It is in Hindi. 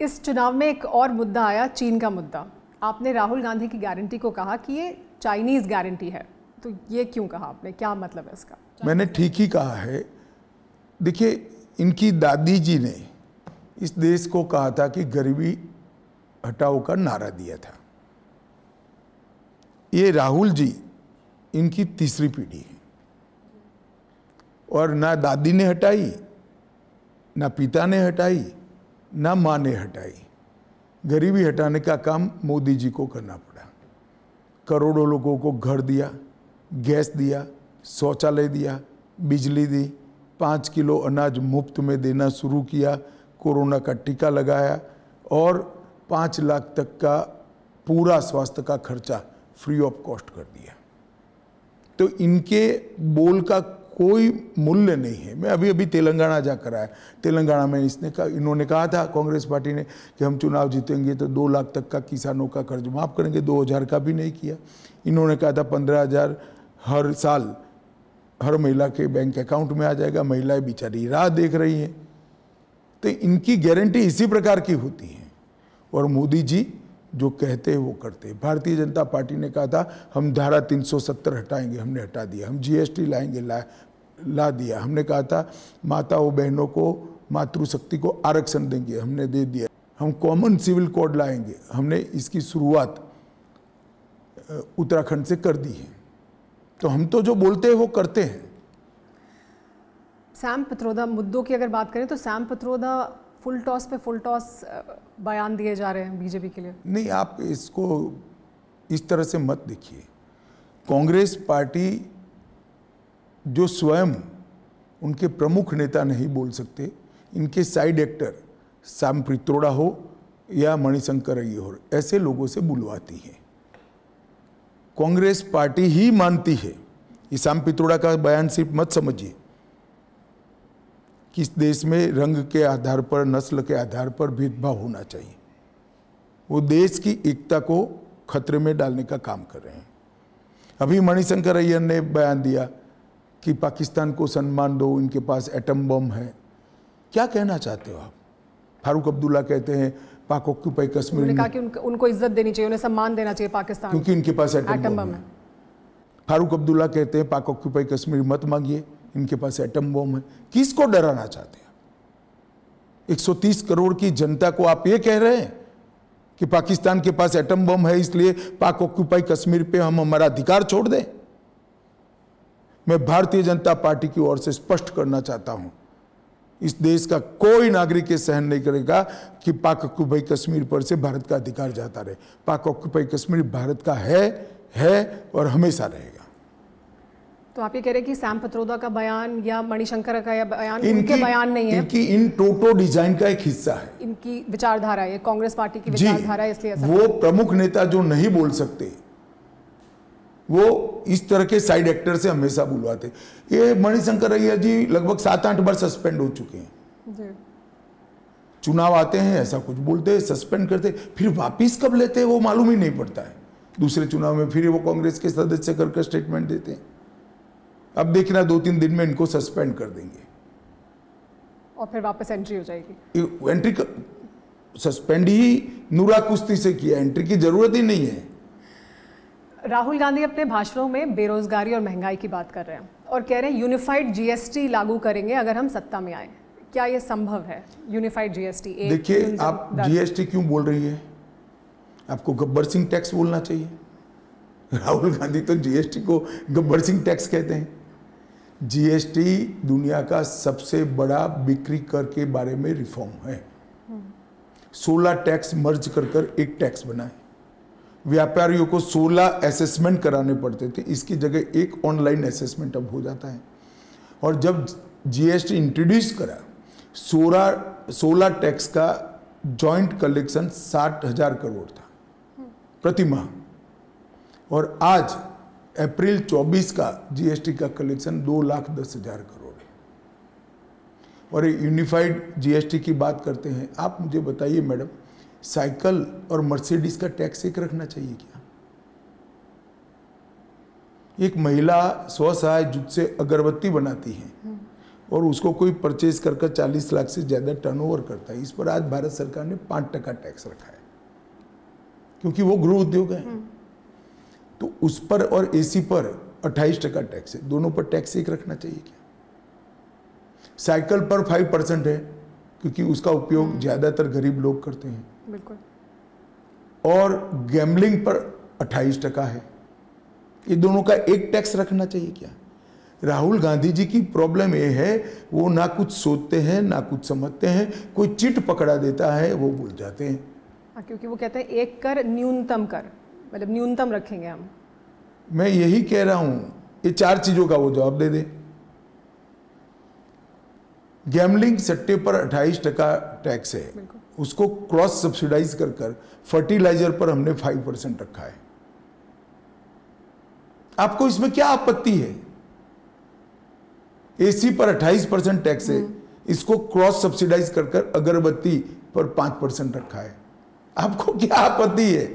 इस चुनाव में एक और मुद्दा आया, चीन का मुद्दा। आपने राहुल गांधी की गारंटी को कहा कि ये चाइनीज़ गारंटी है, तो ये क्यों कहा आपने, क्या मतलब है इसका? मैंने ठीक ही कहा है। देखिए, इनकी दादी जी ने इस देश को कहा था कि गरीबी हटाओ का नारा दिया था। ये राहुल जी इनकी तीसरी पीढ़ी है और ना दादी ने हटाई, ना पिता ने हटाई, ना माँ ने हटाई। गरीबी हटाने का काम मोदी जी को करना पड़ा। करोड़ों लोगों को घर दिया, गैस दिया, शौचालय दिया, बिजली दी, 5 किलो अनाज मुफ्त में देना शुरू किया, कोरोना का टीका लगाया और 5 लाख तक का पूरा स्वास्थ्य का खर्चा फ्री ऑफ कॉस्ट कर दिया। तो इनके बोल का कोई मूल्य नहीं है। मैं अभी तेलंगाना जाकर आया। तेलंगाना में इन्होंने कहा था, कांग्रेस पार्टी ने, कि हम चुनाव जीतेंगे तो 2 लाख तक का किसानों का कर्ज माफ़ करेंगे। 2000 का भी नहीं किया। इन्होंने कहा था 15,000 हर साल हर महिला के बैंक अकाउंट में आ जाएगा। महिलाएं बेचारी राह देख रही हैं। तो इनकी गारंटी इसी प्रकार की होती है और मोदी जी जो कहते हैं वो करते हैं। भारतीय जनता पार्टी ने कहा था हम धारा 370 हटाएंगे, हमने हटा दिया। हम जीएसटी लाएंगे, ला दिया। हमने कहा था माताओं बहनों को मातृशक्ति को आरक्षण देंगे, हमने दे दिया। हम कॉमन सिविल कोड लाएंगे, हमने इसकी शुरुआत उत्तराखंड से कर दी है। तो हम तो जो बोलते हैं वो करते हैं। सैम पित्रोदा मुद्दों की अगर बात करें तो सैम पित्रोदा फुल टॉस पे फुल टॉस बयान दिए जा रहे हैं बीजेपी के लिए। नहीं, आप इसको इस तरह से मत देखिए। कांग्रेस पार्टी जो स्वयं उनके प्रमुख नेता नहीं बोल सकते, इनके साइड एक्टर सैम पित्रोदा हो या मणिशंकर अय्यर हो, ऐसे लोगों से बुलवाती है। कांग्रेस पार्टी ही मानती है, ये सैम पित्रोदा का बयान सिर्फ मत समझिए कि इस देश में रंग के आधार पर, नस्ल के आधार पर भेदभाव होना चाहिए। वो देश की एकता को खतरे में डालने का काम कर रहे हैं। अभी मणिशंकर अय्यर ने बयान दिया कि पाकिस्तान को सम्मान दो, इनके पास एटम बम है। क्या कहना चाहते हो आप? फारूक अब्दुल्ला कहते हैं पाक ऑक्यूपाई कश्मीर, उन्होंने कहा कि उनको इज्जत देनी चाहिए, उन्हें सम्मान देना चाहिए पाकिस्तान, क्योंकि इनके पास एटम बम है। फारूक अब्दुल्ला कहते हैं पाक ऑक्यूपाई कश्मीर मत मांगिए, इनके पास एटम बम है। किसको डराना चाहते हैं? 130 करोड़ की जनता को आप ये कह रहे हैं कि पाकिस्तान के पास एटम बम है, इसलिए पाक ऑक्यूपाई कश्मीर पे हम हमारा अधिकार छोड़ दें? मैं भारतीय जनता पार्टी की ओर से स्पष्ट करना चाहता हूं, इस देश का कोई नागरिक ये सहन नहीं करेगा कि पाक ऑक्यूपाई कश्मीर पर से भारत का अधिकार जाता रहे। पाक ऑक्यूपाई कश्मीर भारत का है और हमेशा रहेगा। तो आप ये कह रहे हैं कि सैम पित्रोदा का बयान या मणिशंकर का बयान इनके बयान नहीं है, इनकी इन टोटो डिजाइन का एक हिस्सा है, इनकी विचारधारा है, कांग्रेस पार्टी की विचारधारा है, इसलिए वो प्रमुख नेता जो नहीं बोल सकते वो इस तरह के साइड एक्टर से हमेशा बुलवाते। ये मणिशंकर अय्यर जी लगभग 7-8 बार सस्पेंड हो चुके हैं जी। चुनाव आते हैं ऐसा कुछ बोलते हैं, सस्पेंड करते, फिर वापिस कब लेते हैं वो मालूम ही नहीं पड़ता है। दूसरे चुनाव में फिर वो कांग्रेस के सदस्य करके स्टेटमेंट देते हैं। अब देखना 2-3 दिन में इनको सस्पेंड कर देंगे और फिर वापस एंट्री हो जाएगी। एंट्री सस्पेंड ही नूरा कुश्ती से किया, एंट्री की जरूरत ही नहीं है। राहुल गांधी अपने भाषणों में बेरोजगारी और महंगाई की बात कर रहे हैं और कह रहे हैं यूनिफाइड जीएसटी लागू करेंगे अगर हम सत्ता में आए। क्या ये संभव है, यूनिफाइड जीएसटी? देखिए, आप जीएसटी क्यों बोल रही है? आपको गब्बर सिंह टैक्स बोलना चाहिए। राहुल गांधी तो जीएसटी को गब्बर सिंह टैक्स कहते हैं। जीएसटी दुनिया का सबसे बड़ा बिक्री कर के बारे में रिफॉर्म है। 16 टैक्स मर्ज कर एक टैक्स बना है। व्यापारियों को 16 असेसमेंट कराने पड़ते थे, इसकी जगह एक ऑनलाइन असेसमेंट अब हो जाता है। और जब जीएसटी इंट्रोड्यूस करा, 16 टैक्स का जॉइंट कलेक्शन 60,000 करोड़ था प्रति माह, और आज अप्रैल 24 का जीएसटी का कलेक्शन 2,10,000 करोड़ है। और यूनिफाइड जीएसटी की बात करते हैं। आप मुझे बताइए मैडम, साइकिल और मर्सिडीज का टैक्स एक रखना चाहिए क्या? एक महिला स्वसहाय जुट से अगरबत्ती बनाती है, और उसको कोई परचेज कर 40 लाख से ज़्यादा टर्नओवर करता है, इस पर आज भारत सरकार ने 5% टैक्स रखा है, क्योंकि वो गृह उद्योग है। तो उस पर और एसी पर 28% टैक्स है, दोनों पर टैक्स एक रखना चाहिए क्या? साइकिल पर 5% है, क्योंकि उसका उपयोग ज़्यादातर गरीब लोग करते हैं। बिल्कुल। और गैम्बलिंग पर 28% है, ये दोनों का एक टैक्स रखना चाहिए क्या? राहुल गांधी जी की प्रॉब्लम ये है, वो ना कुछ सोचते हैं ना कुछ समझते हैं, कोई चिट पकड़ा देता है वो भूल जाते हैं। हाँ, क्योंकि वो कहते हैं एक कर न्यूनतम कर, मतलब न्यूनतम रखेंगे हम। मैं यही कह रहा हूं, ये 4 चीजों का वो जवाब दे दे। गैमलिंग सट्टे पर 28% टैक्स है, उसको क्रॉस सब्सिडाइज कर फर्टिलाइजर पर हमने 5% रखा है। आपको इसमें क्या आपत्ति है? एसी पर 28% टैक्स है, इसको क्रॉस सब्सिडाइज कर अगरबत्ती पर 5% रखा है, आपको क्या आपत्ति है?